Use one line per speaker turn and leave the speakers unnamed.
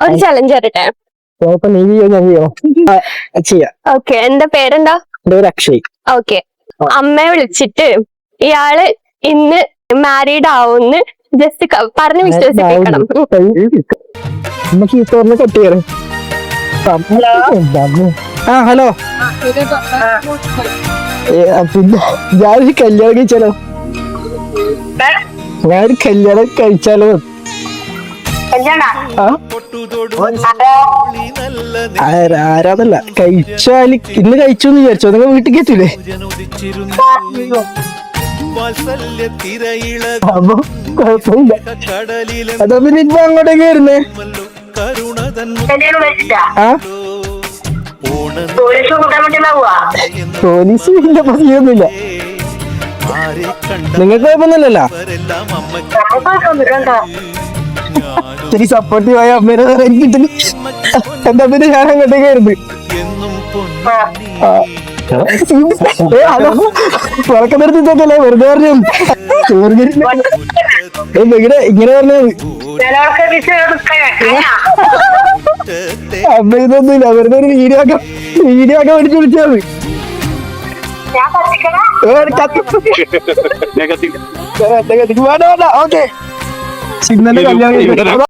ഒരു ചലഞ്ച് തരട്ടെ. ഓക്കെ, എന്താ പേരെന്താ?
അക്ഷയ്.
ഓക്കെ, അമ്മയെ വിളിച്ചിട്ട് ഇയാള് ഇന്ന് മാരീഡ് ആവുന്ന് ജസ്റ്റ് പറഞ്ഞ് വിശ്വസിപ്പിക്കണം.
ഹലോ, പിന്നെ ഞാനൊരു കല്യാണം കഴിച്ചാലോ? ഞാനൊരു കല്യാണം കഴിച്ചാലോ? ആരാന്നല്ല, കഴിച്ചാല് ഇന്ന് കഴിച്ചു എന്ന് വിചാരിച്ചോ? നിങ്ങൾ വീട്ടിൽ കേട്ടില്ലേ? അപ്പൊ കുഴപ്പമില്ല. അതാ പിന്നെ ഇപ്പൊ അങ്ങോട്ടേക്ക് വരുന്നേ. പോലീസ് ഇല്ല, പതിയൊന്നുമില്ല. നിങ്ങൾക്ക് കുഴപ്പമൊന്നുമില്ലല്ലോ? ശരി, സപ്പോർട്ടീവായ അമ്മേനെ കിട്ടുന്നു. എന്താ പിന്നെ ഞാൻ അങ്ങോട്ടേക്ക് വരുന്നത്. പുറക്കെ നിർത്തിട്ടല്ലേ വെറുതെ പറഞ്ഞു. ഇങ്ങനെ പറഞ്ഞത് അമ്മ ഇതൊന്നുമില്ല, വെറുതെ ഒരു വീഡിയോ ഒക്കെ മേടിച്ചു വിളിച്ചാൽ മതി. ഓക്കെ, ഇന്നലെ കല്യാണം